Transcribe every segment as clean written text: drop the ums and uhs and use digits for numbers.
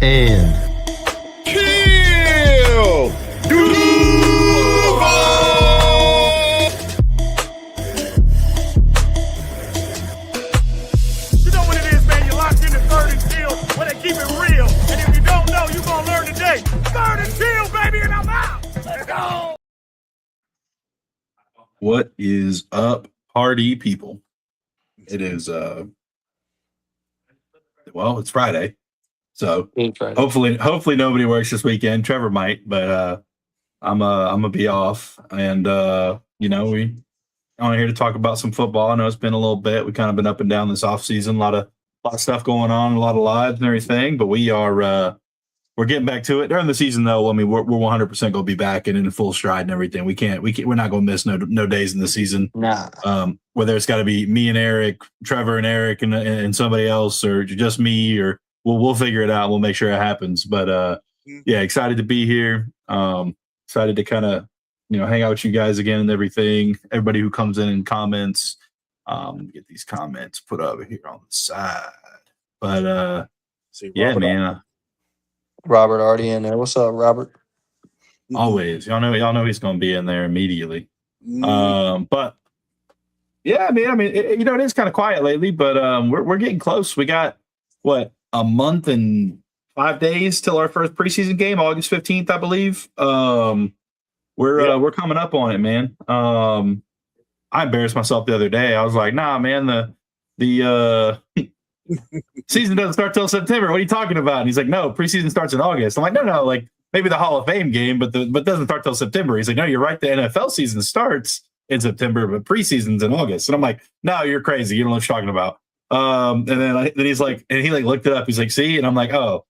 And Teal! You know what it is, man. You're locked into Third and Teal where they keep it real. And if you don't know, you're going to learn today. Third and Teal, baby, and I'm out. Let's go. What is up, party people? It is it's Friday. So hopefully nobody works this weekend. Trevor might, but I'm gonna be off. And we on here to talk about some football. I know it's been a little bit. We kind of been up and down this offseason. A lot of stuff going on, a lot of lives and everything, but we're getting back to it during the season, though. I mean, we're 100% going to be back and in full stride and everything. We're not going to miss no days in the season. nah. Whether it's got to be me and Eric, Trevor and Eric, and somebody else, or just me, or we'll figure it out. We'll make sure it happens. But yeah, excited to be here. Excited to kind of hang out with you guys again and everything. Everybody who comes in and comments, get these comments put over here on the side. But yeah, man. Robert already in there. What's up, Robert? Always. Y'all know he's going to be in there immediately. But yeah, I mean, it is kind of quiet lately, but we're getting close. We got a month and 5 days till our first preseason game, August 15th, I believe. We're coming up on it, man. I embarrassed myself the other day. I was like, nah, man, the season doesn't start till September. What are you talking about? And he's like, no, preseason starts in August. I'm like, no, like maybe the Hall of Fame game, but doesn't start till September. He's like, no, you're right. The NFL season starts in September, but preseason's in August. And I'm like, no, you're crazy. You don't know what you're talking about. And then he's like, and he looked it up. He's like, see, and I'm like, oh,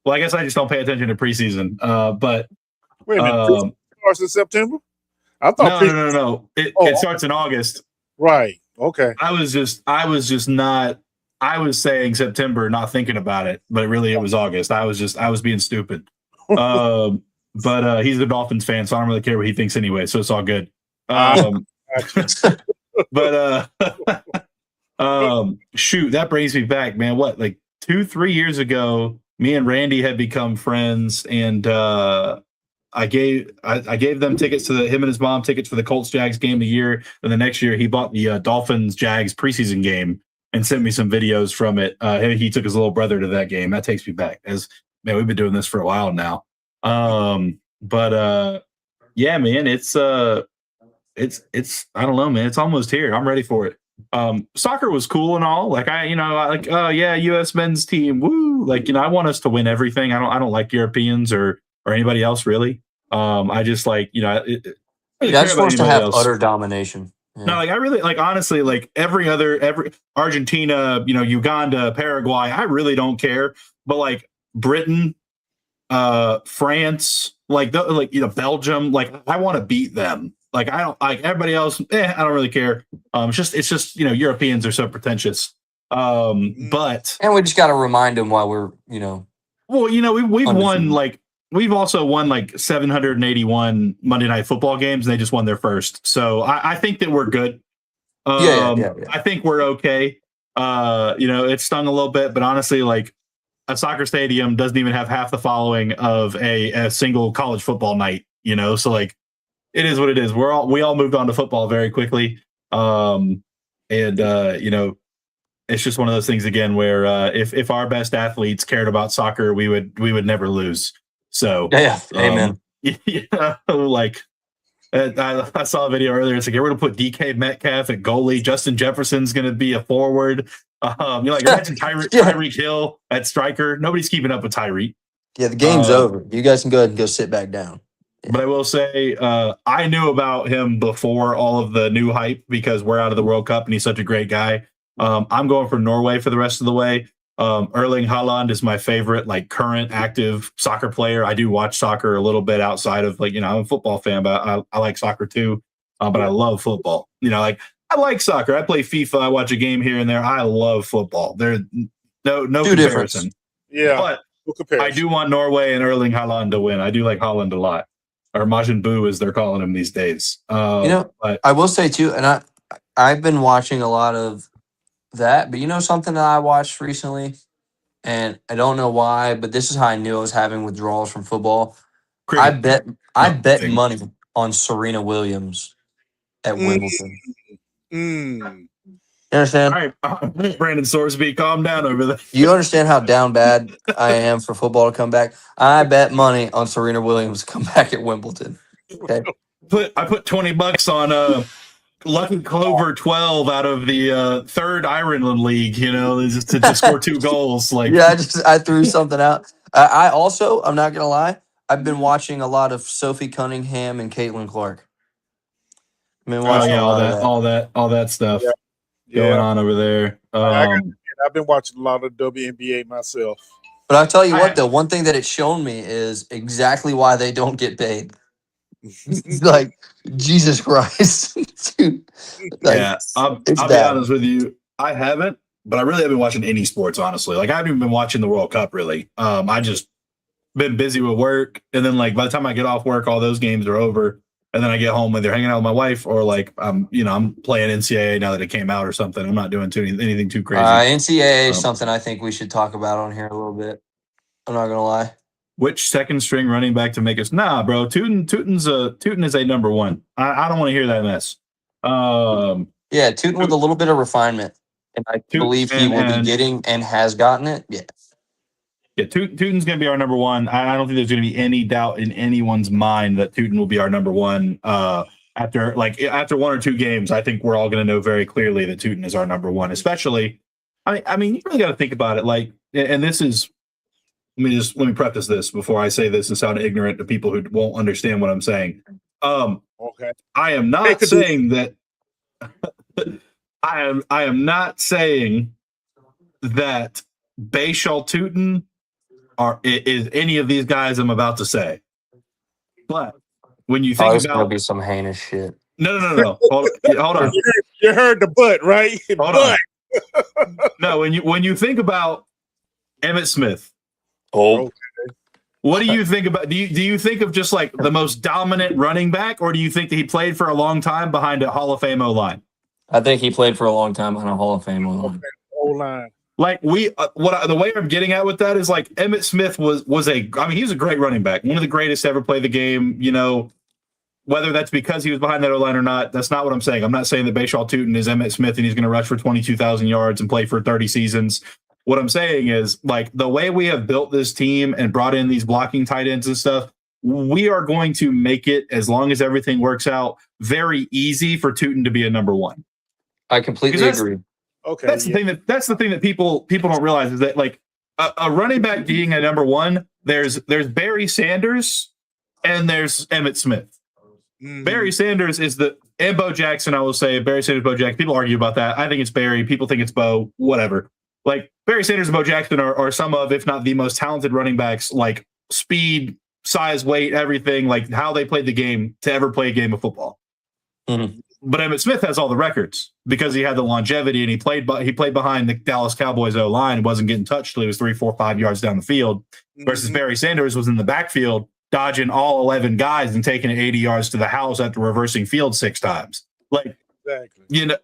well, I guess I just don't pay attention to preseason. But wait a minute, preseason starts in September? I thought no. It starts in August. Right. Okay. I was saying September, not thinking about it, but really it was August. I was being stupid. But he's a Dolphins fan, so I don't really care what he thinks anyway. So it's all good. But shoot, that brings me back, man. What, like 2-3 years ago, me and Randy had become friends, and I gave them tickets to him and his mom tickets for the Colts Jags game the year, and the next year he bought the Dolphins Jags preseason game and sent me some videos from it. He took his little brother to that game. That takes me back. Man, we've been doing this for a while now. But yeah, man, it's I don't know, man. It's almost here. I'm ready for it. Soccer was cool and all. Like U.S. men's team, woo! Like I want us to win everything. I don't like Europeans or anybody else really. I just like I just want to have utter domination. Yeah. No, like I really like honestly, like every Argentina, Uganda, Paraguay, I really don't care. But like Britain, France, Belgium, like I want to beat them. Like I don't like everybody else. I don't really care. It's just Europeans are so pretentious. But we just got to remind them why we're we've won we've also won like 781 Monday Night Football games, and they just won their first. So I think that we're good. Yeah. I think we're okay. It stung a little bit, but honestly, like a soccer stadium doesn't even have half the following of a single college football night. So like it is what it is. We all moved on to football very quickly, and it's just one of those things again where if our best athletes cared about soccer, we would never lose. So amen. Like I saw a video earlier. It's like we're gonna put DK Metcalf at goalie. Justin Jefferson's gonna be a forward. Imagine Tyreek Hill at striker. Nobody's keeping up with Tyreek. Yeah, the game's over. You guys can go ahead and go sit back down. Yeah. But I will say, I knew about him before all of the new hype because we're out of the World Cup and he's such a great guy. I'm going for Norway for the rest of the way. Erling Haaland is my favorite, current active soccer player. I do watch soccer a little bit outside of I'm a football fan, but I like soccer too. But I love football. I like soccer. I play FIFA. I watch a game here and there. I love football. There's no comparison. Difference. Yeah, but I do want Norway and Erling Haaland to win. I do like Haaland a lot, or Majin Buu as they're calling him these days. But I will say too, and I've been watching a lot of that, but something that I watched recently and I don't know why, but this is how I knew I was having withdrawals from football. I Cricket. bet thing. money on Serena Williams at Wimbledon. Mm. You understand? All right, Brandon Sorsby, calm down over there. You understand how down bad I am for football to come back? I bet money on Serena Williams to come back at Wimbledon. Okay. I put $20 on Lucky Clover 12 out of the third Ireland League, just to score 2 goals. Like, Yeah, I threw something out. I also, I'm not gonna lie, I've been watching a lot of Sophie Cunningham and Caitlin Clark. I've been watching a lot of that. all that stuff Yeah. going on over there. I've been watching a lot of WNBA myself. But I'll tell you what, though, one thing that it's shown me is exactly why they don't get paid. Like, Jesus Christ. Dude. Like, yeah, I'll be honest with you. I haven't, but I really haven't been watching any sports, honestly. Like, I haven't even been watching the World Cup, really. I just been busy with work. And then, like, by the time I get off work, all those games are over. And then I get home and they're hanging out with my wife, or like I'm playing NCAA now that it came out or something. I'm not doing anything too crazy. NCAA is something I think we should talk about on here a little bit. I'm not gonna lie. Which second string running back to make us? Nah, bro. Tootin is a number one. I don't want to hear that mess. Yeah, Tootin with a little bit of refinement, and I believe he will be getting and has gotten it. Yeah. Yeah, Tootin's going to be our number one. I don't think there's going to be any doubt in anyone's mind that Tootin will be our number one. After 1 or 2 games, I think we're all going to know very clearly that Tootin is our number one. Especially, I mean, you really got to think about it. Like, and this is, let me preface this before I say this and sound ignorant to people who won't understand what I'm saying. Okay, I am not saying that. I am not saying that Bayshall Tootin is any of these guys I'm about to say. But when you think about, gonna be some heinous shit. No. Hold on. You heard the butt, right? Hold on. No, when you think about Emmitt Smith, what do you think about? Do you think of just like the most dominant running back, or do you think that he played for a long time behind a Hall of Fame O-line? I think he played for a long time behind a Hall of Fame O-line. O-line. Like the way I'm getting at with that is like Emmitt Smith he's a great running back, one of the greatest to ever play the game. Whether that's because he was behind that O-line or not, that's not what I'm saying. I'm not saying that Bayshall Tootin is Emmitt Smith and he's going to rush for 22,000 yards and play for 30 seasons. What I'm saying is like the way we have built this team and brought in these blocking tight ends and stuff, we are going to make it, as long as everything works out, very easy for Tootin to be a number one. I completely agree. Okay, that's the thing that people don't realize is that like a running back being a number one, there's Barry Sanders and there's Emmitt Smith. Mm-hmm. Barry Sanders and Bo Jackson. I will say Barry Sanders, Bo Jackson. People argue about that. I think it's Barry. People think it's Bo. Whatever. Like Barry Sanders and Bo Jackson are some of, if not the most talented running backs, like speed, size, weight, everything, like how they played the game to ever play a game of football. Mm-hmm. But Emmitt Smith has all the records because he had the longevity and he played behind the Dallas Cowboys O-line and wasn't getting touched till he was 3, 4, 5 yards down the field. Versus Barry Sanders was in the backfield dodging all 11 guys and taking it 80 yards to the house after reversing field 6 times. Like, exactly.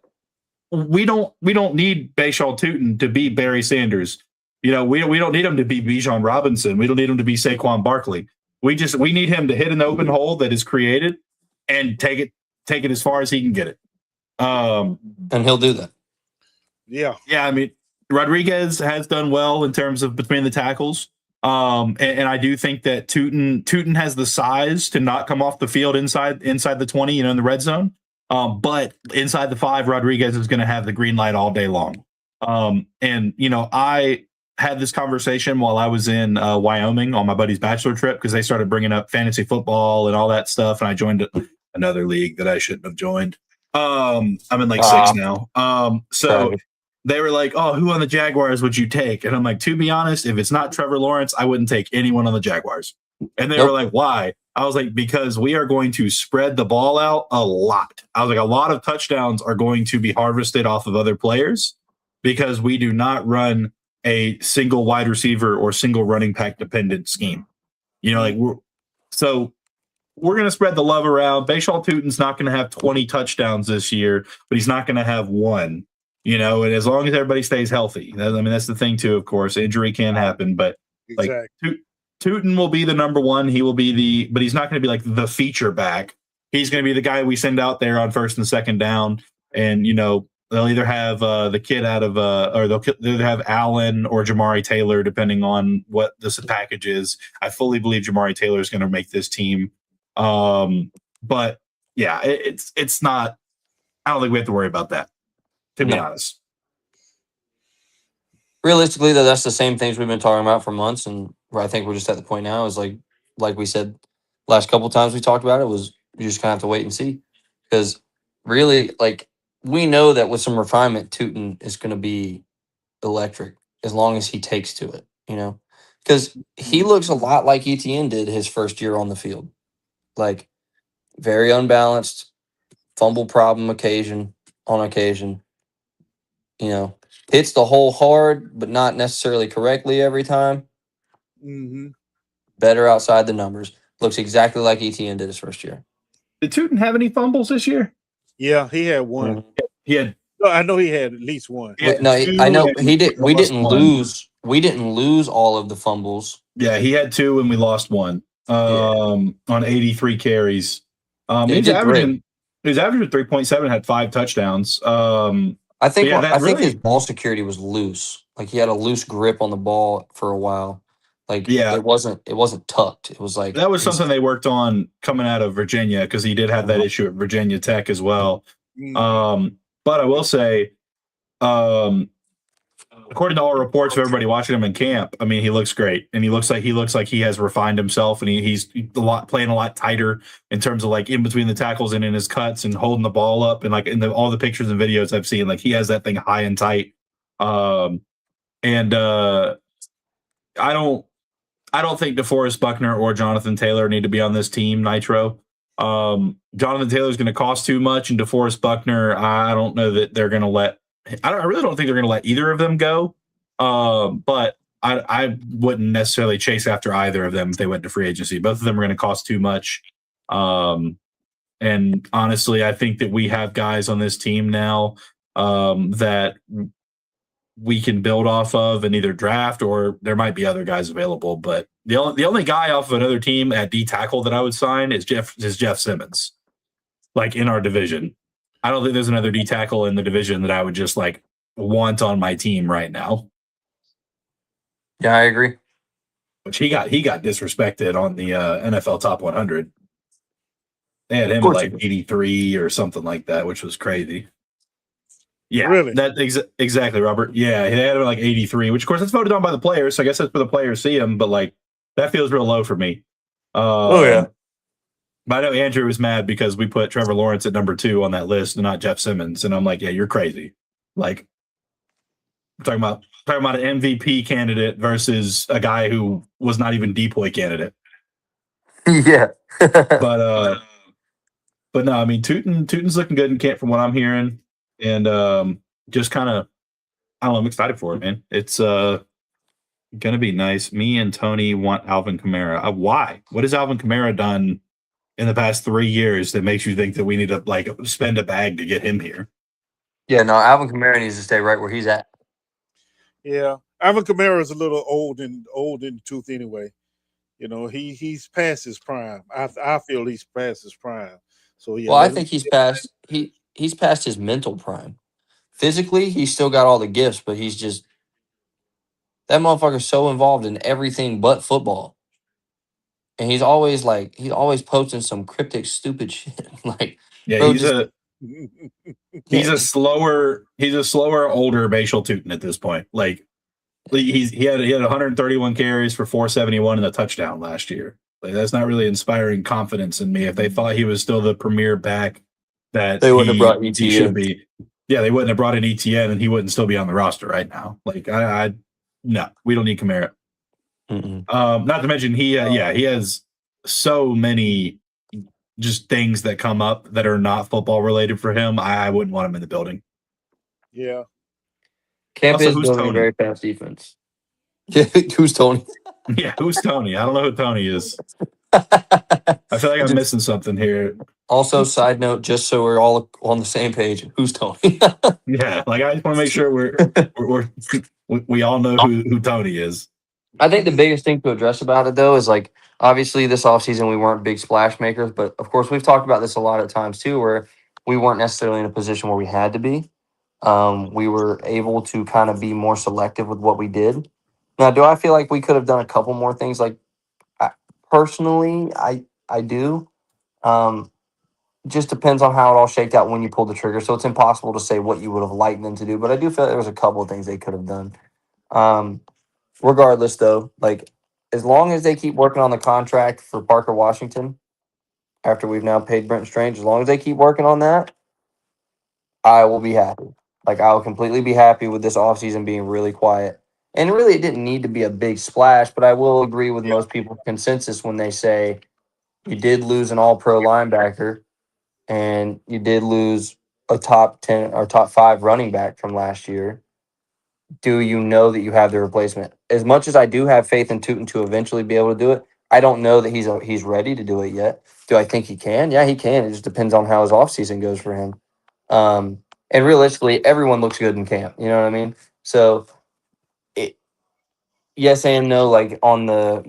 We don't need Bayshall Tootin to be Barry Sanders. We don't need him to be Bijan Robinson. We don't need him to be Saquon Barkley. We need him to hit an open hole that is created and take it as far as he can get it. And he'll do that. Yeah. Yeah. I mean, Rodriguez has done well in terms of between the tackles. And I do think that Tootin has the size to not come off the field inside the 20, in the red zone. But inside the 5, Rodriguez is going to have the green light all day long. And I had this conversation while I was in Wyoming on my buddy's bachelor trip, because they started bringing up fantasy football and all that stuff. And I joined another league that I shouldn't have joined. I'm in 6 now. So they were like, "Oh, who on the Jaguars would you take?" And I'm like, to be honest, if it's not Trevor Lawrence, I wouldn't take anyone on the Jaguars. And they were like, "Why?" I was like, "Because we are going to spread the ball out a lot." I was like, "A lot of touchdowns are going to be harvested off of other players because we do not run a single wide receiver or single running back dependent scheme." We're going to spread the love around. Bayshall Tootin's not going to have 20 touchdowns this year, but he's not going to have 1. And as long as everybody stays healthy, that's the thing too. Of course, injury can happen, but Exactly. like Tootin will be the number one. He will be but he's not going to be like the feature back. He's going to be the guy we send out there on first and second down, and they'll either have the kid out of or they'll either have Allen or Jamari Taylor, depending on what this package is. I fully believe Jamari Taylor is going to make this team. But yeah, it's not. I don't think we have to worry about that, to be honest. Realistically, though, that's the same things we've been talking about for months, and where I think we're just at the point now is like we said last couple times we talked about it, was you just kind of have to wait and see, because really, like, we know that with some refinement, Tootin is going to be electric as long as he takes to it, because he looks a lot like ETN did his first year on the field, like very unbalanced, fumble problem on occasion, hits the hole hard, but not necessarily correctly every time. Mm-hmm. Better outside the numbers. Looks exactly like ETN did his first year. Did Tootin have any fumbles this year? Yeah, he had one. Mm-hmm. He had. No, I know he had at least one. No, I know he did. We didn't lose. We didn't lose all of the fumbles. Yeah, he had 2 and we lost 1. On 83 carries. He's averaging 3.7, had 5 touchdowns. I think his ball security was loose. Like, he had a loose grip on the ball for a while. Like, it wasn't tucked. It was like that was something they worked on coming out of Virginia, because he did have that issue at Virginia Tech as well. But I will say, according to all reports of everybody watching him in camp, I mean, he looks great, and he looks like he has refined himself, and he's playing a lot tighter in terms of like in between the tackles and in his cuts and holding the ball up, and like in all the pictures and videos I've seen, like he has that thing high and tight. I don't think DeForest Buckner or Jonathan Taylor need to be on this team, Nitro. Jonathan Taylor is going to cost too much, and DeForest Buckner, I don't know that they're going to let. I really don't think they're going to let either of them go. But I wouldn't necessarily chase after either of them if they went to free agency. Both of them are going to cost too much. And honestly, I think that we have guys on this team now that we can build off of and either draft, or there might be other guys available. But the only guy off of another team at D tackle that I would sign is Jeff Simmons, like in our division. I don't think there's another D tackle in the division that I would just like want on my team right now. Yeah, I agree. Which he got disrespected on the NFL Top 100. They had him at like 83 or something like that, which was crazy. Yeah, really? Exactly, Robert. Yeah, they had him at like 83, which of course that's voted on by the players. So I guess that's where the players see him, but like that feels real low for me. Yeah. But I know Andrew was mad because we put Trevor Lawrence at number 2 on that list and not Jeff Simmons. And I'm like, yeah, you're crazy. Like, we're talking about an MVP candidate versus a guy who was not even depoy candidate. Yeah. But no, I mean, Tootin's looking good in camp from what I'm hearing. And just kind of, I don't know, I'm excited for it, man. It's going to be nice. Me and Tony want Alvin Kamara. Why? What has Alvin Kamara done in the past 3 years that makes you think that we need to like spend a bag to get him here? Yeah, no, Alvin Kamara needs to stay right where he's at. Yeah, Alvin Kamara is a little old in the tooth anyway. He's past his prime. I feel he's past his prime. So yeah. Well, I think he's past his mental prime. Physically, he's still got all the gifts, but he's just, that motherfucker's so involved in everything but football. And he's always posting some cryptic, stupid shit. Like, yeah, bro, he's a slower, older Bashal Tootin at this point. Like, he had 131 carries for 471 and a touchdown last year. Like, that's not really inspiring confidence in me. If they thought he was still the premier back that they wouldn't have brought ETN. He should be. Yeah, they wouldn't have brought in ETN, and he wouldn't still be on the roster right now. Like, no, we don't need Kamara. Not to mention he has so many just things that come up that are not football related for him. I wouldn't want him in the building. Yeah. Camp Also, is who's building Tony? a very fast defense. Who's Tony? Yeah, who's Tony? I don't know who Tony is. I feel like I'm missing something here. Also, side note, just so we're all on the same page, who's Tony? Yeah, like I just want to make sure we all know who Tony is. I think the biggest thing to address about it, though, is like obviously this offseason we weren't big splash makers, but of course we've talked about this a lot of times too, where we weren't necessarily in a position where we had to be. We were able to kind of be more selective with what we did. Now, do I feel like we could have done a couple more things? Like personally, I do. Just depends on how it all shaked out when you pulled the trigger. So it's impossible to say what you would have liked them to do, but I do feel like there was a couple of things they could have done. Regardless, though, like as long as they keep working on the contract for Parker Washington, after we've now paid Brent Strange, as long as they keep working on that, I will be happy. Like I will completely be happy with this offseason being really quiet. And really, it didn't need to be a big splash, but I will agree with most people's consensus when they say you did lose an all-pro linebacker and you did lose a top 10 or top 5 running back from last year. Do you know that you have the replacement? As much as I do have faith in Tootin to eventually be able to do it, I don't know that he's ready to do it yet. Do I think he can? Yeah, he can. It just depends on how his offseason goes for him. And realistically, everyone looks good in camp. You know what I mean? So, yes and no. Like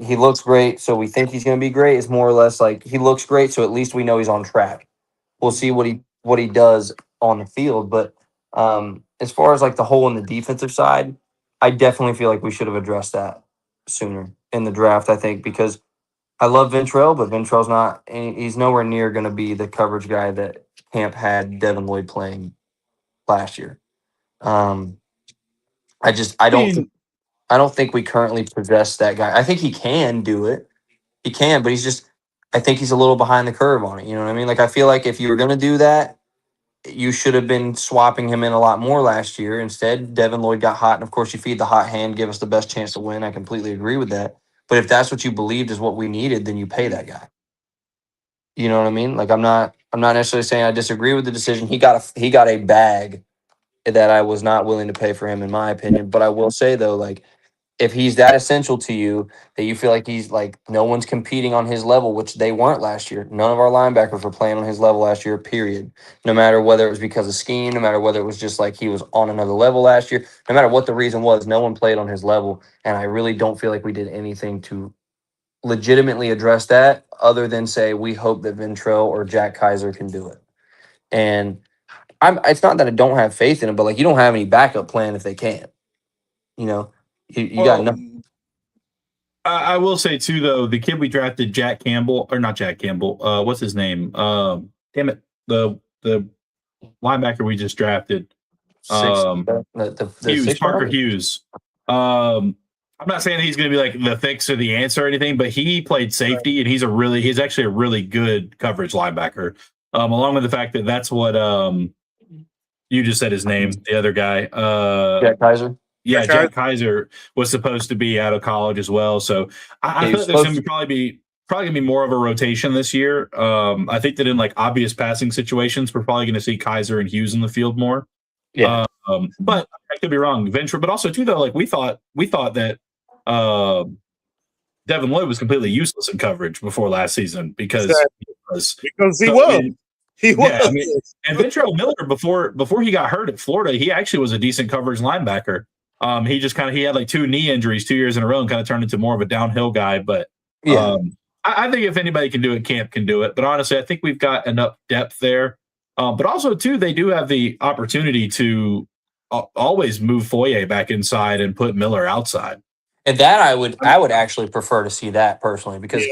he looks great, so we think he's going to be great. It's more or less like he looks great, so at least we know he's on track. We'll see what he does on the field, but as far as like the hole in the defensive side, I definitely feel like we should have addressed that sooner in the draft. I think because I love Ventrell, but Ventrell's not. He's nowhere near going to be the coverage guy that Camp had Devin Lloyd playing last year. I don't think we currently possess that guy. I think he can do it. He can, but I think he's a little behind the curve on it. You know what I mean? Like, I feel like if you were going to do that, you should have been swapping him in a lot more last year. Instead, Devin Lloyd got hot. And of course, you feed the hot hand, give us the best chance to win. I completely agree with that. But if that's what you believed is what we needed, then you pay that guy. You know what I mean? Like, I'm not necessarily saying I disagree with the decision. He got a bag that I was not willing to pay for him, in my opinion. But I will say, though, like, if he's that essential to you that you feel like he's like no one's competing on his level, which they weren't last year. None of our linebackers were playing on his level last year, period. No matter whether it was because of scheme, no matter whether it was just like he was on another level last year, no matter what the reason was, no one played on his level. And I really don't feel like we did anything to legitimately address that other than say we hope that Ventrell or Jack Kaiser can do it. And it's not that I don't have faith in him, but like you don't have any backup plan if they can't. You know, you got nothing. I will say too, though, the kid we drafted, Jack Campbell, or not Jack Campbell. What's his name? Damn it, the linebacker we just drafted. Hughes, Parker Hughes. I'm not saying he's going to be like the fix or the answer or anything, but he played safety and he's actually a really good coverage linebacker. Along with the fact that that's what you just said his name, the other guy, Jack Kaiser. Yeah, Jack Kaiser was supposed to be out of college as well. So I thought there's going to probably going to be more of a rotation this year. I think that in like obvious passing situations, we're probably going to see Kaiser and Hughes in the field more. Yeah. But I could be wrong. Venture, but also too though, like we thought that Devin Lloyd was completely useless in coverage before last season because he was. Yeah, I mean, and Ventrell Miller before he got hurt at Florida, he actually was a decent coverage linebacker. He just he had like 2 knee injuries 2 years in a row and kind of turned into more of a downhill guy. But I think if anybody can do it, Camp can do it. But honestly, I think we've got enough depth there. But also, too, they do have the opportunity to always move Foye back inside and put Miller outside. And that I would actually prefer to see that personally because,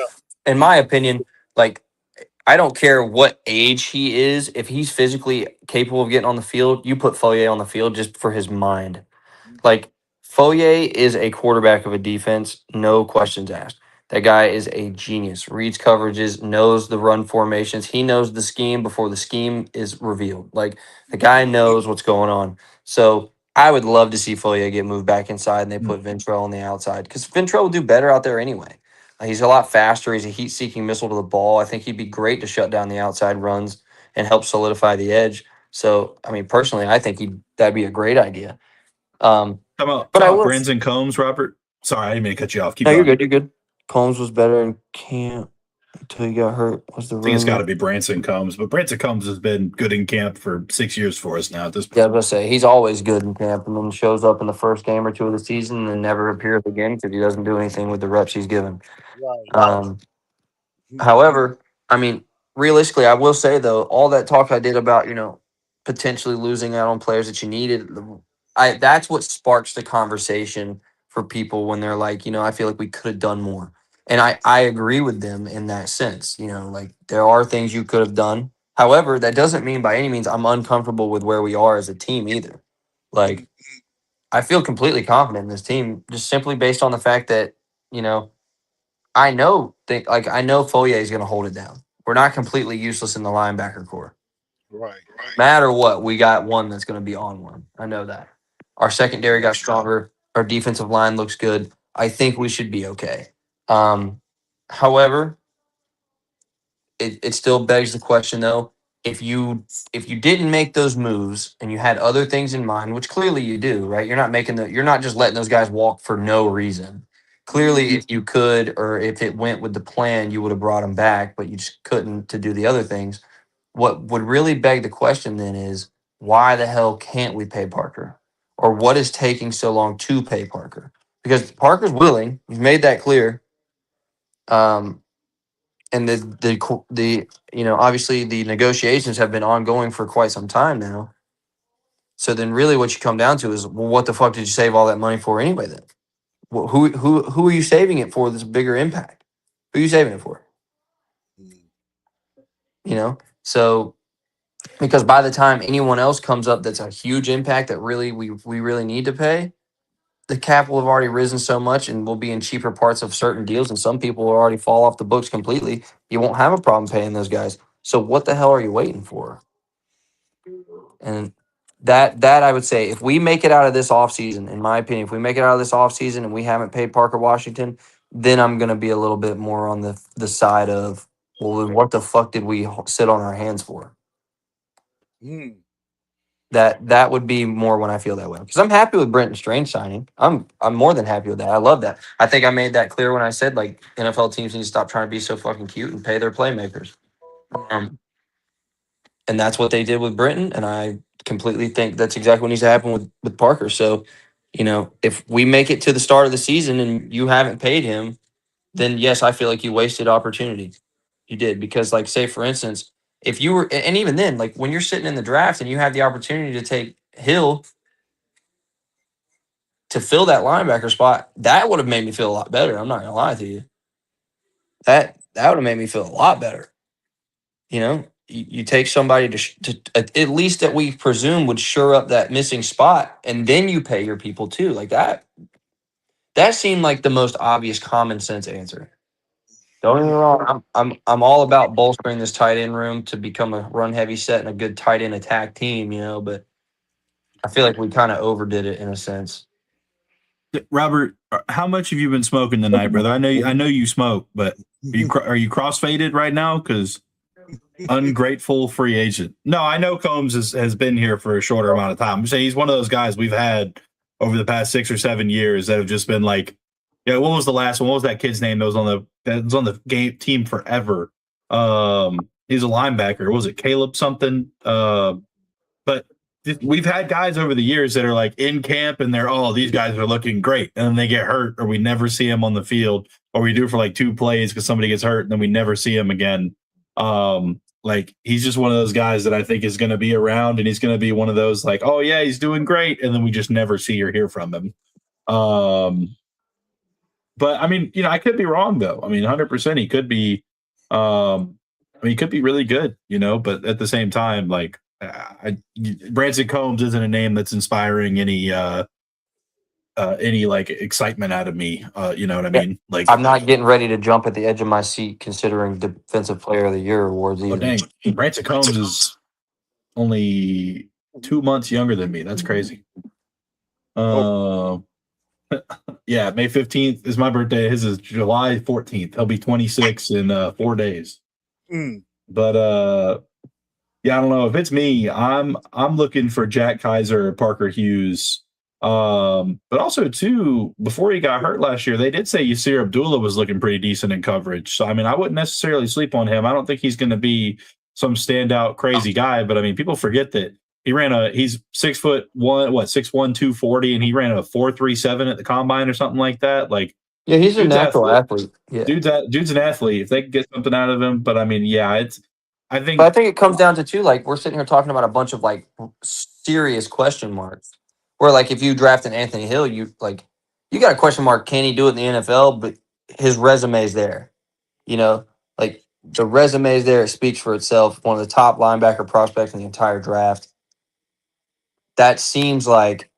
in my opinion, like I don't care what age he is. If he's physically capable of getting on the field, you put Foye on the field just for his mind. Like, Foye is a quarterback of a defense, no questions asked. That guy is a genius. Reads coverages, knows the run formations. He knows the scheme before the scheme is revealed. Like, the guy knows what's going on. So, I would love to see Foye get moved back inside and they put Ventrell on the outside because Ventrell will do better out there anyway. He's a lot faster. He's a heat-seeking missile to the ball. I think he'd be great to shut down the outside runs and help solidify the edge. So, I mean, personally, I think that'd be a great idea. Talking about Brendan Combs, Robert. Sorry, I didn't mean to cut you off. You're good. You're good. Combs was better in camp. until he got hurt. Was the I think it's got rumor? to be Branson Combs, but Branson Combs has been good in camp for 6 years for us now at this point. Yeah, I was gonna say he's always good in camp, and then shows up in the first game or two of the season and never appears again because he doesn't do anything with the reps he's given. Right. However, I mean, realistically, I will say though, all that talk I did about potentially losing out on players that you needed, that's what sparks the conversation for people when they're like, I feel like we could have done more, and I agree with them in that sense. Like there are things you could have done. However, that doesn't mean by any means I'm uncomfortable with where we are as a team either. Like I feel completely confident in this team just simply based on the fact that I know Foye is going to hold it down. We're not completely useless in the linebacker core. Right. No matter what, we got one that's going to be on one. I know that. Our secondary got stronger. Our defensive line looks good. I think we should be okay. However, it still begs the question though. If you didn't make those moves and you had other things in mind, which clearly you do, right? You're not just letting those guys walk for no reason. Clearly, if you could, or if it went with the plan, you would have brought them back, but you just couldn't to do the other things. What would really beg the question then is why the hell can't we pay Parker? Or what is taking so long to pay Parker? Because Parker's willing, he's made that clear. And the obviously the negotiations have been ongoing for quite some time now. So then really what you come down to is, well, what the fuck did you save all that money for anyway then? Well, who are you saving it for that's bigger impact? Who are you saving it for? So because by the time anyone else comes up that's a huge impact that really we really need to pay, the cap will have already risen so much and we'll be in cheaper parts of certain deals, and some people will already fall off the books completely. You won't have a problem paying those guys. So what the hell are you waiting for? And that I would say, if we make it out of this offseason, in my opinion, if we make it out of this offseason and we haven't paid Parker Washington, then I'm going to be a little bit more on the side of, well, then what the fuck did we sit on our hands for? That would be more when I feel that way, because I'm happy with Brenton Strange signing. I'm more than happy with that. I love that. I think I made that clear when I said like NFL teams need to stop trying to be so fucking cute and pay their playmakers. And that's what they did with Brenton, and I completely think that's exactly what needs to happen with Parker. So, if we make it to the start of the season and you haven't paid him, then yes, I feel like you wasted opportunity. You did, because like say for instance, if you were, and even then, like when you're sitting in the draft and you have the opportunity to take Hill to fill that linebacker spot, that would have made me feel a lot better. I'm not gonna lie to you. That would have made me feel a lot better. You take somebody to at least that we presume would shore up that missing spot, and then you pay your people too. Like that. That seemed like the most obvious common sense answer. Don't get me wrong. I'm all about bolstering this tight end room to become a run heavy set and a good tight end attack team. But I feel like we kind of overdid it in a sense. Robert, how much have you been smoking tonight, brother? I know you smoke, but are you crossfaded right now? Because ungrateful free agent. No, I know Combs has been here for a shorter amount of time. I'm saying he's one of those guys we've had over the past 6 or 7 years that have just been like, what was the last one? What was that kid's name that was on the game team forever? He's a linebacker. What was it Caleb something? But we've had guys over the years that are like in camp and these guys are looking great, and then they get hurt, or we never see them on the field, or we do for like 2 plays because somebody gets hurt and then we never see him again. Like he's just one of those guys that I think is going to be around, and he's going to be one of those like, oh yeah, he's doing great, and then we just never see or hear from him. But I mean, I could be wrong though. I mean, 100% he could be. He could be really good, but at the same time, like Branson Combs isn't a name that's inspiring any like excitement out of me. You know what I mean? Like I'm not getting ready to jump at the edge of my seat considering Defensive Player of the Year awards. Oh dang, Branson Combs is only 2 months younger than me. That's crazy. Yeah, May 15th is my birthday. His is July 14th. He'll be 26 in 4 days. But yeah, I don't know. If it's me, I'm looking for Jack Kaiser or Parker Hughes But also too, before he got hurt last year, they did say Yasir Abdullah was looking pretty decent in coverage. So I mean, I wouldn't necessarily sleep on him. I don't think he's going to be some standout crazy guy, but I mean, people forget that he's 6'1", 6'1", 240, and he ran a 4.37 at the combine or something like that. Like, Yeah, he's a natural athlete. Yeah. Dude's an athlete. If they can get something out of him, but I mean, yeah, But I think it comes down to like we're sitting here talking about a bunch of like serious question marks. Where like if you draft an Anthony Hill, you got a question mark. Can he do it in the NFL? But his resume is there. Like the resume is there. It speaks for itself. One of the top linebacker prospects in the entire draft. That seems like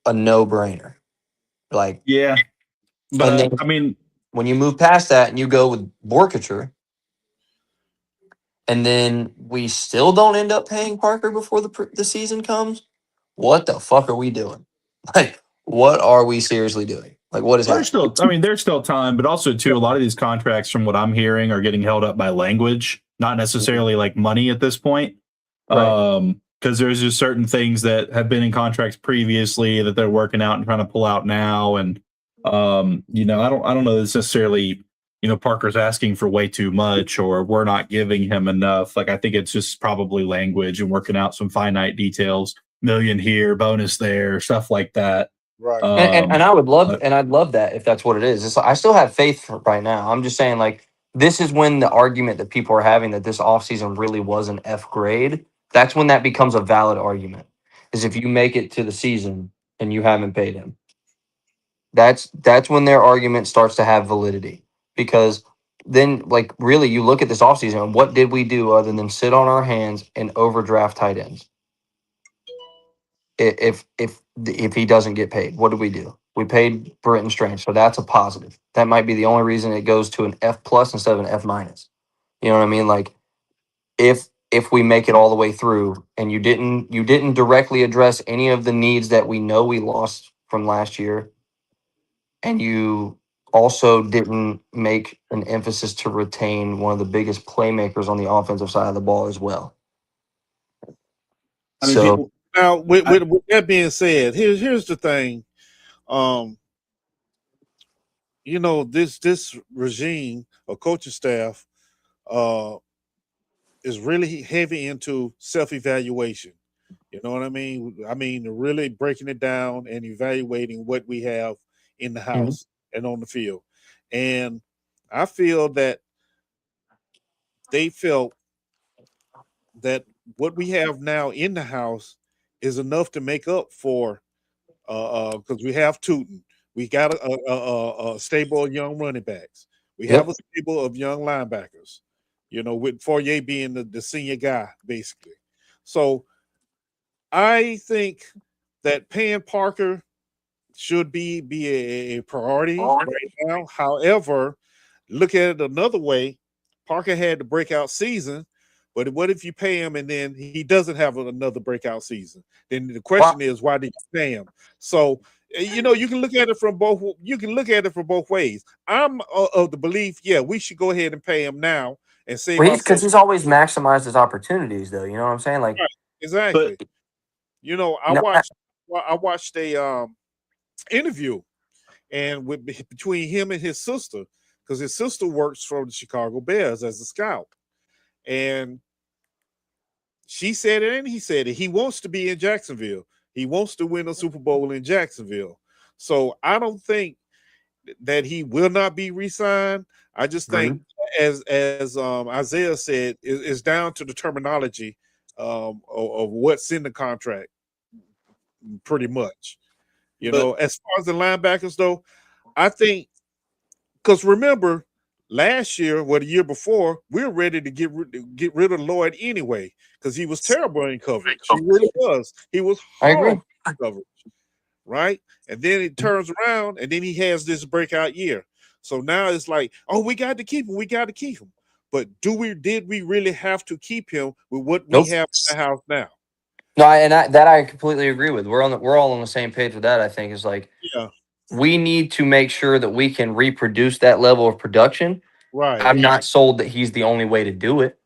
a no-brainer. Like, yeah, but then, I mean, when you move past that and you go with Borkature, and then we still don't end up paying Parker before the season comes, what the fuck are we doing? Like, what are we seriously doing? Like, what is happening? There's still time, but also too, a lot of these contracts, from what I'm hearing, are getting held up by language, not necessarily like money at this point. Right. Because there's just certain things that have been in contracts previously that they're working out and trying to pull out now, and I don't know that it's necessarily Parker's asking for way too much or we're not giving him enough. Like, I think it's just probably language and working out some finite details, million here, bonus there, stuff like that. Right. And I would love and I'd love that if that's what it is. I still have faith right now. I'm just saying, like, this is when the argument that people are having that this offseason really was an F grade. That's when that becomes a valid argument. Is if you make it to the season and you haven't paid him. That's when their argument starts to have validity. Because then, like, really, you look at this offseason and what did we do other than sit on our hands and overdraft tight ends? If he doesn't get paid, what did we do? We paid Britton Strange, so that's a positive. That might be the only reason it goes to an F plus instead of an F minus. You know what I mean? Like, if we make it all the way through and you didn't directly address any of the needs that we know we lost from last year, and you also didn't make an emphasis to retain one of the biggest playmakers on the offensive side of the ball as well. So now, with that being said, here's the thing. This regime or coaching staff is really heavy into self-evaluation. You know what I mean? I mean, really breaking it down and evaluating what we have in the house and on the field. And I feel that they felt that what we have now in the house is enough to make up for because we have Tootin. We got a stable of young running backs. We have a stable of young linebackers, with Fourier being the senior guy, basically. So I think that paying Parker should be a priority right now. However, look at it another way. Parker had the breakout season, but what if you pay him and then he doesn't have another breakout season? Then the question is, why did you pay him? So, you can look at it from both. You can look at it from both ways. I'm of the belief, we should go ahead and pay him now and save. Because he's always maximized his opportunities, though. You know what I'm saying? Like, right, exactly. I watched a interview, and between him and his sister, because his sister works for the Chicago Bears as a scout, and she said it and he said it. He wants to be in Jacksonville. He wants to win a Super Bowl in Jacksonville. So I don't think that he will not be re-signed. I just think, as Isaiah said, it's down to the terminology of what's in the contract, pretty much. As far as the linebackers, though, I think, because remember, last year, the year before, we were ready to get rid of Lloyd anyway because he was terrible in coverage. He really was. He was horrible in coverage, right? And then it turns around, and then he has this breakout year. So now it's like, we got to keep him. We got to keep him. But did we really have to keep him with what we have in the house now? No, I completely agree with. We're all on the same page with that. I think is like, we need to make sure that we can reproduce that level of production. Right. I'm not sold that he's the only way to do it.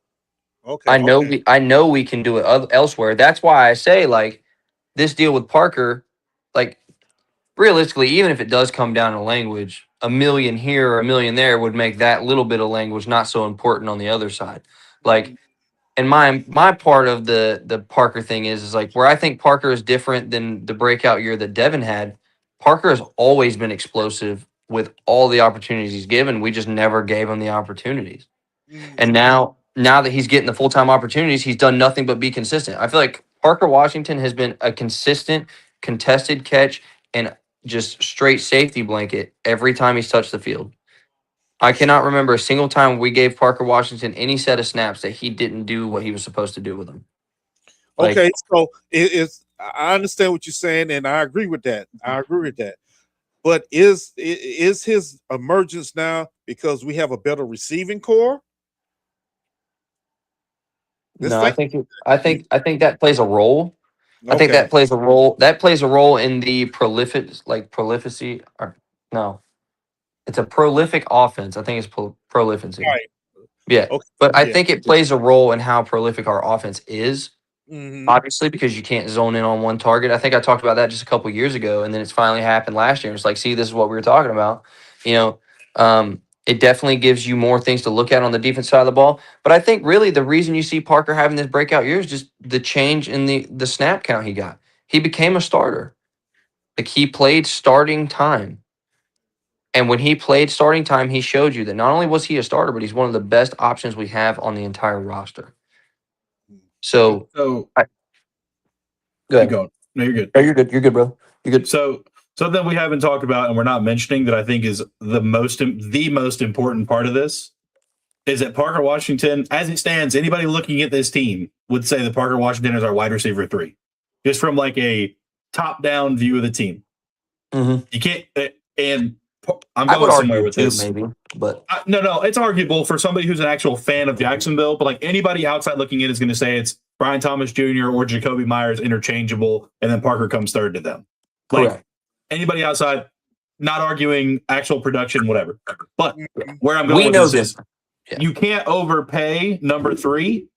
Okay. I know we can do it elsewhere. That's why I say, like, this deal with Parker, like realistically, even if it does come down to language, a million here or a million there would make that little bit of language not so important on the other side. Like, and my part of the Parker thing is like where I think Parker is different than the breakout year that Devin had. Parker has always been explosive with all the opportunities he's given. We just never gave him the opportunities. And now that he's getting the full-time opportunities, he's done nothing but be consistent. I feel like Parker Washington has been a consistent contested catch and just straight safety blanket every time he's touched the field. I cannot remember a single time we gave Parker Washington any set of snaps that he didn't do what he was supposed to do with them. Like, Okay, so I understand what you're saying, and I agree with that. But is his emergence now because we have a better receiving core? no, I think that plays a role. I think Okay. that plays a role. That plays a role in the prolificy. Or no, it's a prolific offense. I think it's prolificy. Right. Yeah, Okay. but I Yeah. think it plays a role in how prolific our offense is. Mhm. Obviously, because you can't zone in on one target. I think I talked about that just a couple years ago, and then it's finally happened last year. It's like, see, this is what we were talking about. It definitely gives you more things to look at on the defense side of the ball. But I think really the reason you see Parker having this breakout year is just the change in the snap count he got. He became a starter. Like he played starting time. And when he played starting time, he showed you that not only was he a starter, but he's one of the best options we have on the entire roster. So, So go keep ahead. going. No, you're good. Oh, you're good. You're good, bro. You're good. So something we haven't talked about and we're not mentioning that I think is the most important part of this is that Parker Washington, as it stands, anybody looking at this team would say that Parker Washington is our wide receiver 3, just from like a top-down view of the team. Mm-hmm. You can't, and I'm going somewhere with this. Maybe, but no, it's arguable for somebody who's an actual fan of Jacksonville, but like anybody outside looking in is going to say it's Brian Thomas Jr. or Jacoby Myers interchangeable, and then Parker comes third to them. Like correct. Anybody outside, not arguing actual production, whatever. But where I'm going We with know this is Yeah. you can't overpay number 3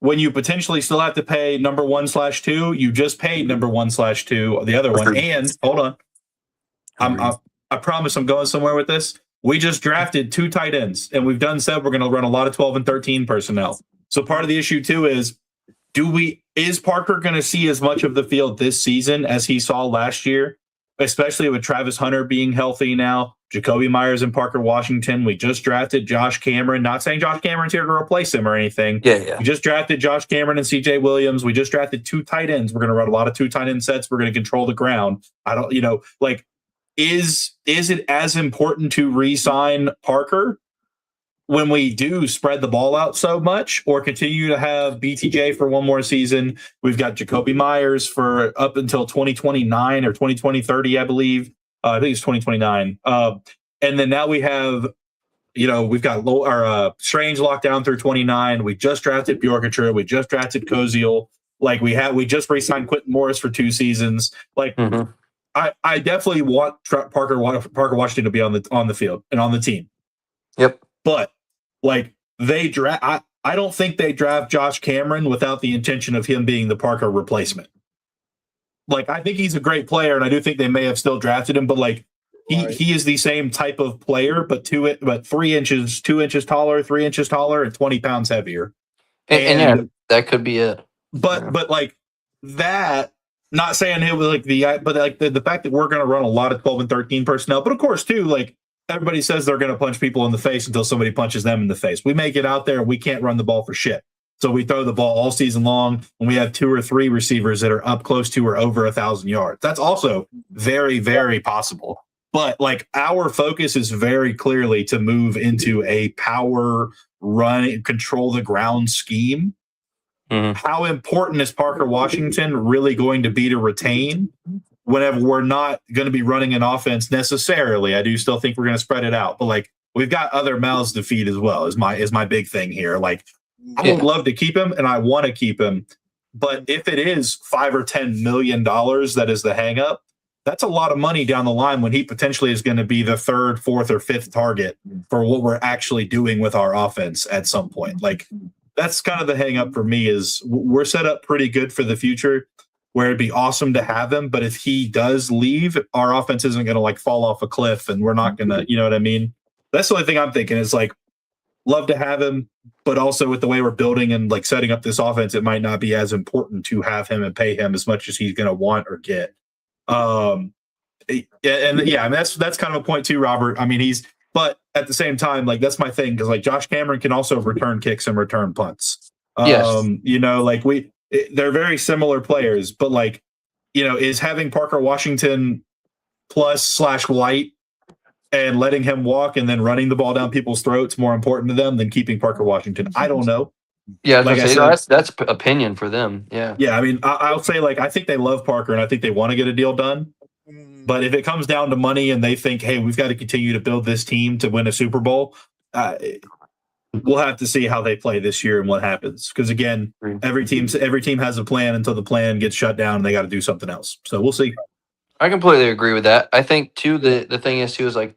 when you potentially still have to pay number 1/2. You just paid number 1/2, the other one. And hold on. I promise I'm going somewhere with this. We just drafted 2 tight ends, and we've said we're going to run a lot of 12 and 13 personnel. So part of the issue too is is Parker going to see as much of the field this season as he saw last year, especially with Travis Hunter being healthy now, Jacoby Myers and Parker Washington. We just drafted Josh Cameron, not saying Josh Cameron's here to replace him or anything. Yeah. We just drafted Josh Cameron and CJ Williams. We just drafted 2 tight ends. We're going to run a lot of 2 tight end sets. We're going to control the ground. Is it as important to re-sign Parker when we do spread the ball out so much, or continue to have BTJ for one more season? We've got Jacoby Myers for up until 2029 or 2030, I believe. I think it's 2029. And then now we have, we've got our Strange locked down through 29. We just drafted Bjorkacher. We just drafted Closeout. Like we just re-signed Quentin Morris for 2 seasons. Like I definitely want Parker Washington to be on the field and on the team. Yep. But like I don't think they draft Josh Cameron without the intention of him being the Parker replacement. Like I think he's a great player, and I do think they may have still drafted him, but like he is the same type of player, but 3 inches, 2 inches taller, 3 inches taller, and 20 pounds heavier. And yeah, that could be it. But like that. Not saying it was like the fact that we're going to run a lot of 12 and 13 personnel, but of course too, like everybody says they're going to punch people in the face until somebody punches them in the face. We may get out there and we can't run the ball for shit. So we throw the ball all season long, and we have 2 or 3 receivers that are up close to or over 1,000 yards. That's also very, very possible. But like our focus is very clearly to move into a power run, control the ground scheme. How important is Parker Washington really going to be to retain whenever we're not going to be running an offense necessarily? I do still think we're going to spread it out, but like we've got other mouths to feed as well is my big thing here. Like I would love to keep him and I want to keep him, but if it is $5 or $10 million that is the hang up, that's a lot of money down the line when he potentially is going to be the 3rd, 4th, or 5th target for what we're actually doing with our offense at some point. Like that's kind of the hang up for me is we're set up pretty good for the future. where it'd be awesome to have him. But if he does leave, our offense isn't going to like fall off a cliff and we're not going to, you know what I mean? That's the only thing I'm thinking is like, love to have him, but also with the way we're building and like setting up this offense, it might not be as important to have him and pay him as much as he's going to want or get. I mean, that's kind of a point too, Robert. I mean, but at the same time, like that's my thing because like Josh Cameron can also return kicks and return punts. Yes. You know, like they're very similar players, but like, you know, is having Parker Washington plus/White and letting him walk and then running the ball down people's throats more important to them than keeping Parker Washington? I don't know. Yeah, like that's opinion for them. Yeah. Yeah, I mean, I'll say like I think they love Parker and I think they want to get a deal done. But if it comes down to money and they think, hey, we've got to continue to build this team to win a Super Bowl, we'll have to see how they play this year and what happens. Because again, every team has a plan until the plan gets shut down and they got to do something else. So we'll see. I completely agree with that. I think too the thing is too is like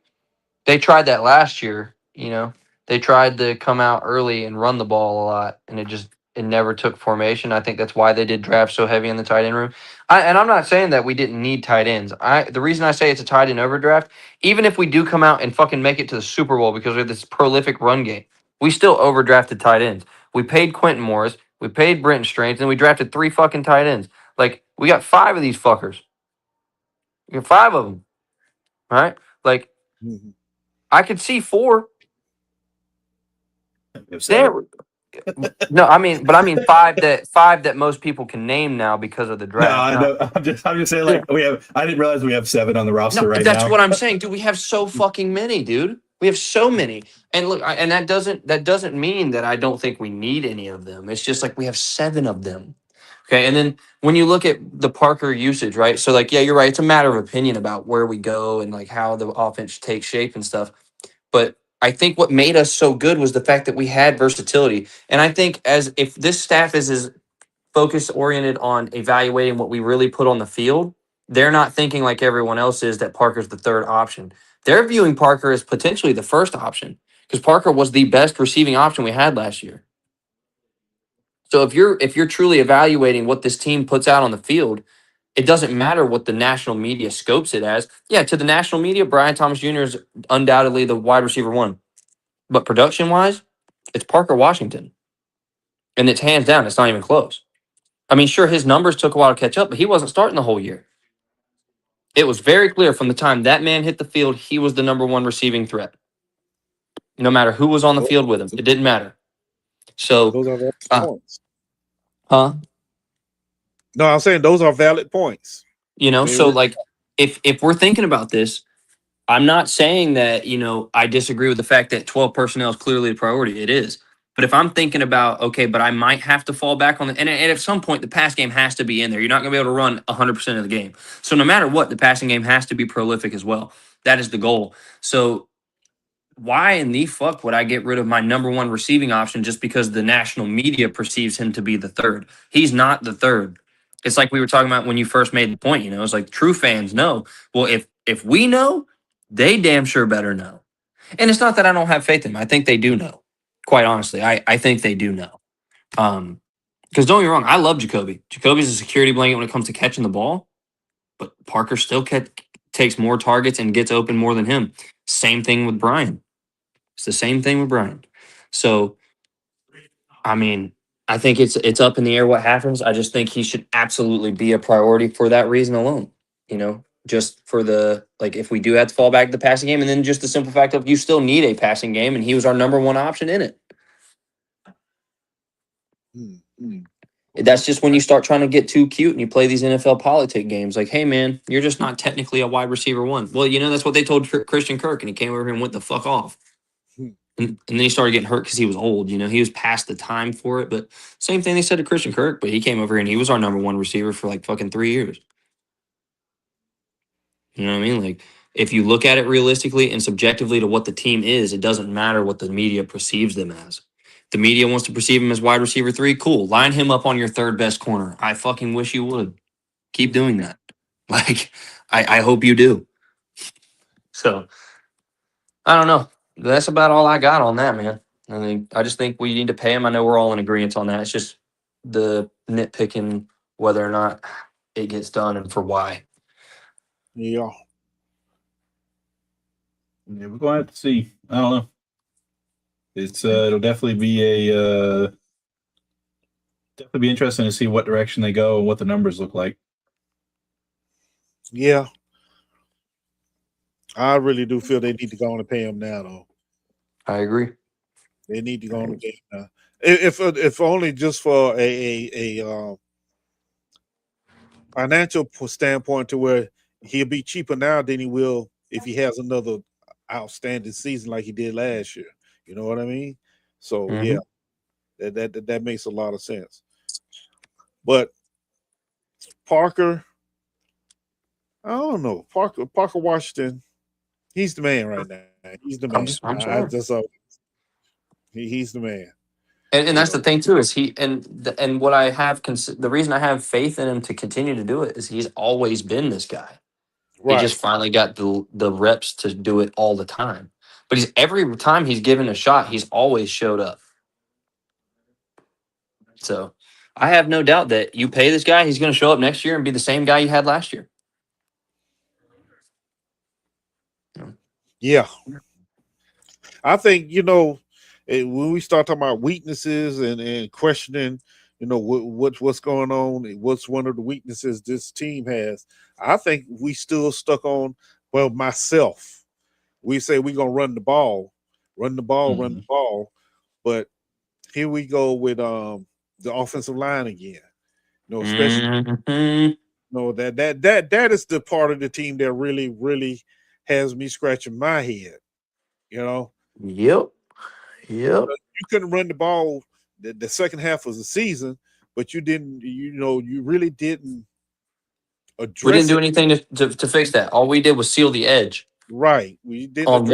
they tried that last year, you know. They tried to come out early and run the ball a lot, and it never took formation. I think that's why they did draft so heavy in the tight end room. And I'm not saying that we didn't need tight ends. The reason I say it's a tight end overdraft, even if we do come out and fucking make it to the Super Bowl because we have this prolific run game, we still overdrafted tight ends. We paid Quentin Morris, we paid Brenton Strange, and we drafted 3 fucking tight ends. Like, we got 5 of these fuckers. We got 5 of them, right? Like, I could see 4. There. No, I mean 5 that most people can name now because of the draft. No, I'm just saying like I didn't realize we have 7 on the roster right now. That's now. what I'm saying, dude. We have so fucking many, dude. We have so many, and look, and that doesn't mean that I don't think we need any of them. It's just like we have 7 of them. Okay, and then when you look at the Parker usage, right? So like, yeah, you're right. It's a matter of opinion about where we go and like how the offense takes shape and stuff. But I think what made us so good was the fact that we had versatility. And I think if this staff is as focus oriented on evaluating what we really put on the field, they're not thinking like everyone else is that Parker's the 3rd option. They're viewing Parker as potentially the 1st option because Parker was the best receiving option we had last year. So if you're truly evaluating what this team puts out on the field, it doesn't matter what the national media scopes it as. Yeah, to the national media, Brian Thomas Jr. is undoubtedly the wide receiver 1. But production-wise, it's Parker Washington. And it's hands down. It's not even close. I mean, sure, his numbers took a while to catch up, but he wasn't starting the whole year. It was very clear from the time that man hit the field, he was the number 1 receiving threat. No matter who was on the field with him. It didn't matter. So, those are valid points. Huh? No, I'm saying those are valid points. You know, so like if we're thinking about this, I'm not saying that, you know, I disagree with the fact that 12 personnel is clearly a priority. It is. But if I'm thinking about, okay, but I might have to fall back on and at some point the pass game has to be in there. You're not going to be able to run 100% of the game. So no matter what, the passing game has to be prolific as well. That is the goal. So why in the fuck would I get rid of my number 1 receiving option just because the national media perceives him to be the 3rd? He's not the 3rd. It's like we were talking about when you first made the point, you know, it's like true fans know. Well, if we know, they damn sure better know. And it's not that I don't have faith in them. I think they do know. Quite honestly, I think they do know. Because don't get me wrong, I love Jacoby. Jacoby's a security blanket when it comes to catching the ball, but Parker still takes more targets and gets open more than him. Same thing with Brian. It's the same thing with Brian. So, I mean, I think it's up in the air what happens. I just think he should absolutely be a priority for that reason alone. You know, just for the, like, if we do have to fall back to the passing game, and then just the simple fact of you still need a passing game, and he was our number 1 option in it. That's just when you start trying to get too cute and you play these NFL politic games. Like, hey, man, you're just not technically a wide receiver 1. Well, you know, that's what they told Christian Kirk, and he came over here and went the fuck off. And then he started getting hurt because he was old. You know, he was past the time for it. But same thing they said to Christian Kirk, but he came over here and he was our number 1 receiver for like fucking 3 years. You know what I mean? Like, if you look at it realistically and subjectively to what the team is, it doesn't matter what the media perceives them as. The media wants to perceive him as wide receiver 3. Cool. Line him up on your 3rd best corner. I fucking wish you would. Keep doing that. Like, I hope you do. So, I don't know. That's about all I got on that, man. I just think we need to pay him. I know we're all in agreement on that. It's just the nitpicking whether or not it gets done and for why. Yeah. Yeah, we're going to have to see. I don't know. It's it'll definitely be interesting to see what direction they go and what the numbers look like. Yeah. I really do feel they need to go on and pay him now, though. I agree. They need to go on and pay him now. If only just for a financial standpoint, to where he'll be cheaper now than he will if he has another outstanding season like he did last year. You know what I mean? So yeah, that makes a lot of sense. But Parker, I don't know. Parker Washington, he's the man right now. He's the man. I'm sorry. He's the man. And that's the thing too, is he and what I have the reason I have faith in him to continue to do it is he's always been this guy. Right. He just finally got the reps to do it all the time. But every time he's given a shot, he's always showed up. So I have no doubt that you pay this guy, he's going to show up next year and be the same guy you had last year. Yeah. I think, when we start talking about weaknesses and questioning, what's going on, what's one of the weaknesses this team has, I think we still stuck on, myself. We say we're going to run the ball. But here we go with the offensive line again. Especially that is the part of the team that really, really has me scratching my head. Yep. You couldn't run the ball the second half of the season, but you didn't. You really didn't address. We didn't do anything to fix that. All we did was seal the edge. Right. We didn't on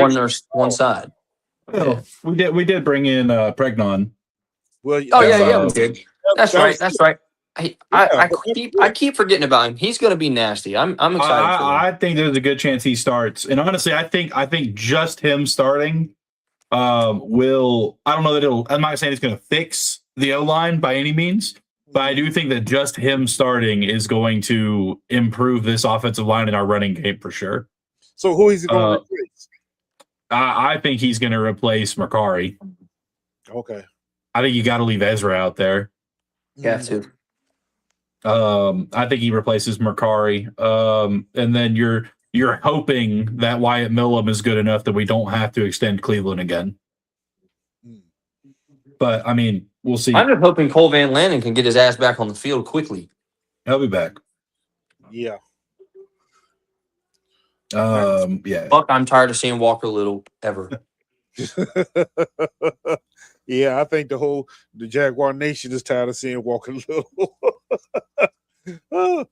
one side. Well, we did bring in Pregnon. Well, we did. That's right. I keep forgetting about him. He's going to be nasty. I'm excited for him. I think there's a good chance he starts. And honestly, I think just him starting will. I don't know that I'm not saying it's going to fix the O-line by any means, but I do think that just him starting is going to improve this offensive line in our running game for sure. So who is he going to replace? I think he's going to replace Mercari. Okay. I think you got to leave Ezra out there. Yeah, too. I think he replaces Mercari. And then you're hoping that Wyatt Millum is good enough that we don't have to extend Cleveland again. But I mean, we'll see. I'm just hoping Cole Van Lannon can get his ass back on the field quickly. He'll be back. Yeah. Yeah. Fuck, I'm tired of seeing Walker Little ever. Yeah, I think the Jaguar Nation is tired of seeing Walker Little.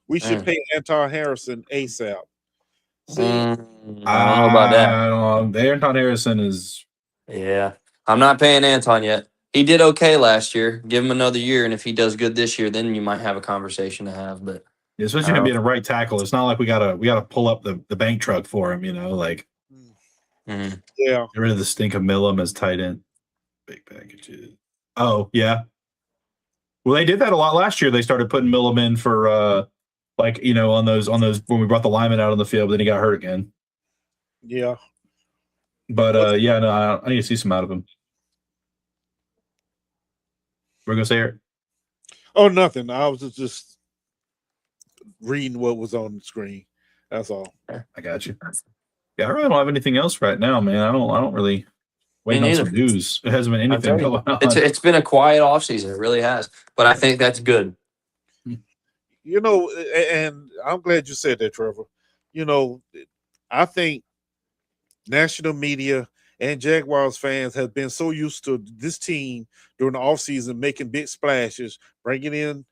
We should pay Anton Harrison ASAP. I don't know about that. Anton Harrison is. Yeah, I'm not paying Anton yet. He did okay last year. Give him another year, and if he does good this year, then you might have a conversation to have. But especially him being a right tackle, it's not like we gotta pull up the bank truck for him. Yeah. Get rid of the stink of Millum as tight end. Big packages. Oh yeah. Well, they did that a lot last year. They started putting Millum in for on those when we brought the lineman out on the field, but then he got hurt again. Yeah. But I need to see some out of him. We're gonna say it. Oh, nothing. I was just reading what was on the screen. That's all. I got you. Yeah, I really don't have anything else right now, man. I don't really wait on some news. It hasn't been anything going on. It's been a quiet offseason. It really has. But I think that's good. And I'm glad you said that, Trevor. I think national media and Jaguars fans have been so used to this team during the offseason making big splashes, bringing in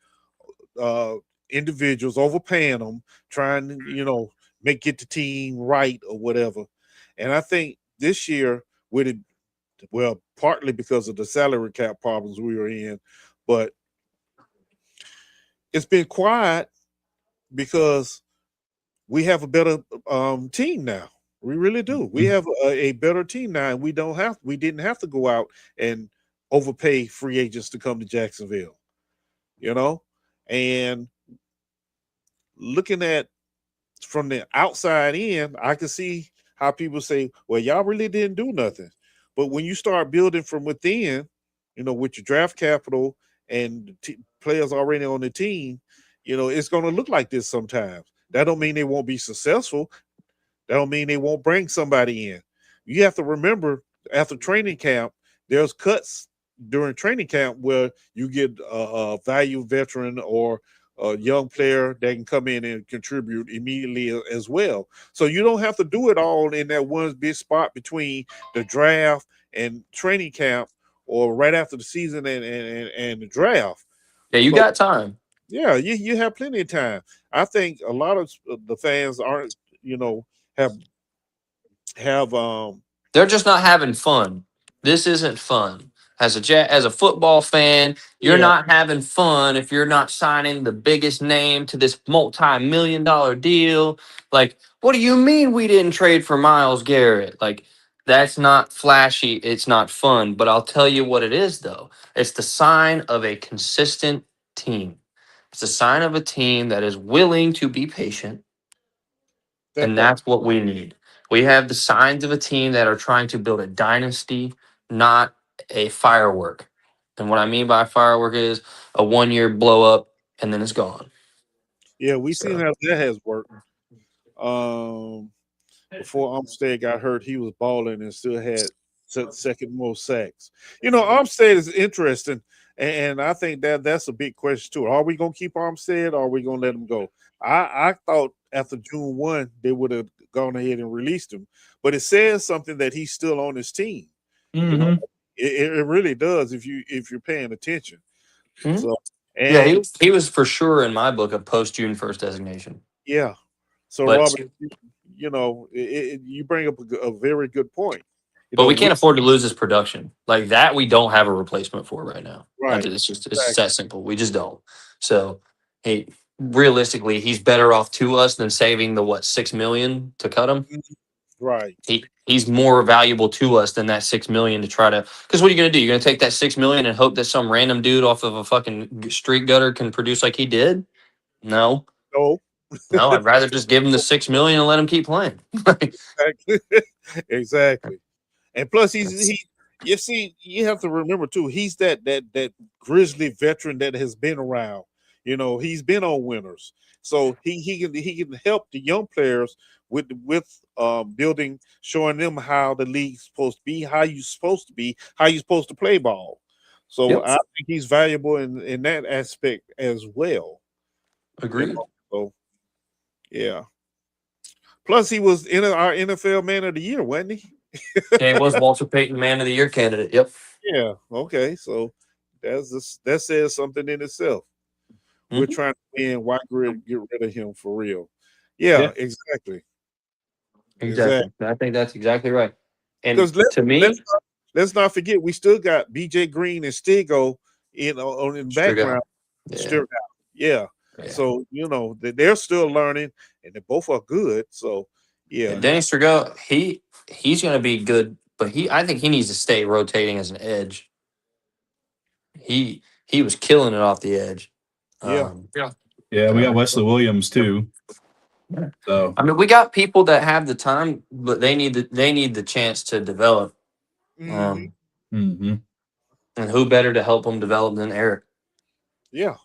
individuals, overpaying them, trying to, get the team right or whatever. And I think this year, partly because of the salary cap problems we were in, but it's been quiet because we have a better team now. We really do. We have a better team now, and we didn't have to go out and overpay free agents to come to Jacksonville, and looking at from the outside in, I can see how people say, "Well, y'all really didn't do nothing." But when you start building from within, with your draft capital and players already on the team, it's going to look like this sometimes. That don't mean they won't be successful. That don't mean they won't bring somebody in. You have to remember after training camp, there's cuts during training camp where you get a value veteran or a young player that can come in and contribute immediately as well. So you don't have to do it all in that one big spot between the draft and training camp or right after the season and the draft. Yeah, you So got time. yeah, you have plenty of time. I think a lot of the fans aren't, have They're just not having fun. This isn't fun. As a football fan, you're yeah, not having fun if you're not signing the biggest name to this multi-million-dollar deal. Like, what do you mean we didn't trade for Myles Garrett? Like, that's not flashy. It's not fun. But I'll tell you what it is, though. It's the sign of a consistent team. It's a sign of a team that is willing to be patient, that and part. that's what we need. We have the signs of a team that are trying to build a dynasty, not a firework. And what I mean by firework is a 1 year blow up and then it's gone. Yeah, we seen So how that has worked. Um, Before Armstead got hurt, he was balling and still had second most sacks. Armstead is interesting, and I think that's a big question too. Are we gonna keep Armstead or are we gonna let him go? I thought after June 1 they would have gone ahead and released him, but it says something that he's still on his team. You know, Mm-hmm. it really does if you're paying attention. Mhm. So yeah, and he was for sure in my book a post June 1st designation. yeah, so But Robert, you bring up a very good point. but we We can't afford to lose his production. Like that we don't have a replacement for right now. Like right. it's that simple. We just don't. So hey, realistically, he's better off to us than saving the what 6 million to cut him. Right. He's more valuable to us than that 6 million to try to. Because what are you gonna do? You're gonna take that 6 million and hope that some random dude off of a fucking street gutter can produce like he did? No, No, no. I'd rather just give him the 6 million and let him keep playing. exactly. Exactly. And plus, he. You see, you have to remember too. He's that grizzly veteran that has been around. He's been on winners, so he can help the young players with building, showing them how the league's supposed to be, how you supposed to be, how you supposed to play ball. So Yep. I think he's valuable in that aspect as well. Agreed. So yeah. Plus, he was in our NFL Man of the Year, wasn't he? Yeah, he was Walter Payton Man of the Year candidate. Yep. Yeah. Okay. So that says something in itself. We're Mhm. trying to win. Why get rid of him for real? Yeah. Yeah. Exactly. Exactly. I think that's exactly right. And Because to let's me, let's not forget we still got BJ Green and Stigo in the Strigo. background. Yeah. Still out. Yeah. Yeah. So they're still learning, and they both are good. So Yeah, yeah. Danny Strigo, he's going to be good, but I think he needs to stay rotating as an edge. He was killing it off the edge. Yeah. Yeah, we got Wesley Williams too. So I mean, we got people that have the time, but they need the chance to develop. Mhm. mhm. And who better to help them develop than Eric? Yeah.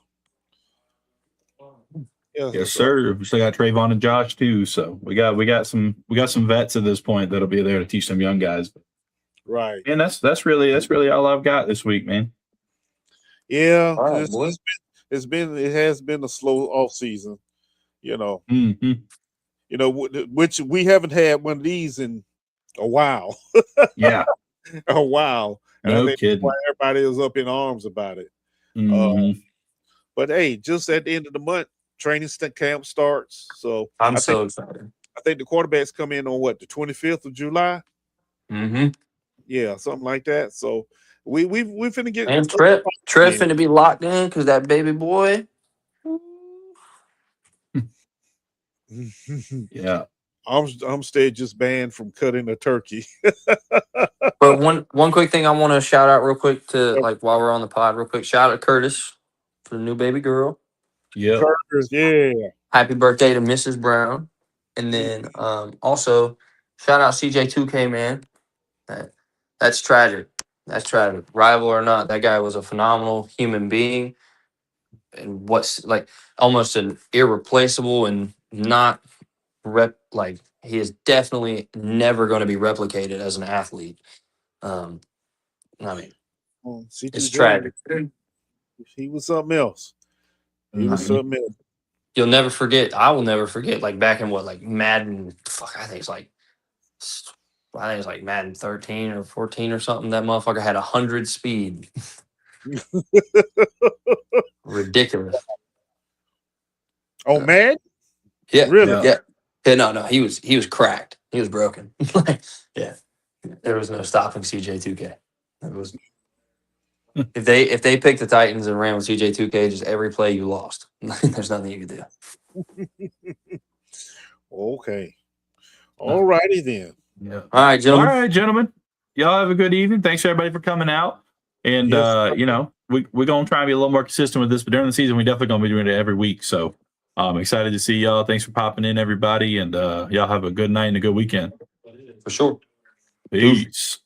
Yeah. Yes, sir. We still got Trayvon and Josh too. So we got some vets at this point that'll be there to teach some young guys. Right. And that's really all I've got this week, man. Yeah. All right, boy. It has been a slow off season. Mm-hmm. Which we haven't had one of these in a while. Yeah. A while. And I No think kidding. why everybody is up in arms about it. Mhm. But hey, just at the end of the month, training camp starts. So I'm I so excited. think the quarterbacks come in on the 25th of July. Mm-hmm. Yeah, something like that. So we finna get And Trev finna be locked in because that baby boy. Yeah. I'm stayed just banned from cutting a turkey. But one quick thing I want to shout out real quick to while we're on the pod real quick. Shout out to Curtis for the new baby girl. Yeah. Burgers, yeah. Happy birthday to Mrs. Brown. And then also shout out CJ2K, man. That's tragic. That's tragic. Rival or not, that guy was a phenomenal human being and what's like almost an irreplaceable and not he is definitely never going to be replicated as an athlete. I mean, C2 it's J, tragic. he was something else. He was something else. You'll never forget. I will never forget. Like back in Madden. I think it's like Madden 13 or 14 or something. That motherfucker had 100 speed. Ridiculous. Oh, man. Yeah. Really? Yeah. No. He was cracked. He was broken. Yeah. There was no stopping CJ2K. It was. If they picked the Titans and ran with CJ2K, just every play you lost. There's nothing you could do. Okay. All righty then. Yeah. All right, gentlemen. All right, gentlemen. Y'all have a good evening. Thanks everybody for coming out. And Yes. we're gonna try and be a little more consistent with this, but during the season, we definitely gonna be doing it every week. So I'm excited to see y'all. Thanks for popping in, everybody, and y'all have a good night and a good weekend. For sure. Peace.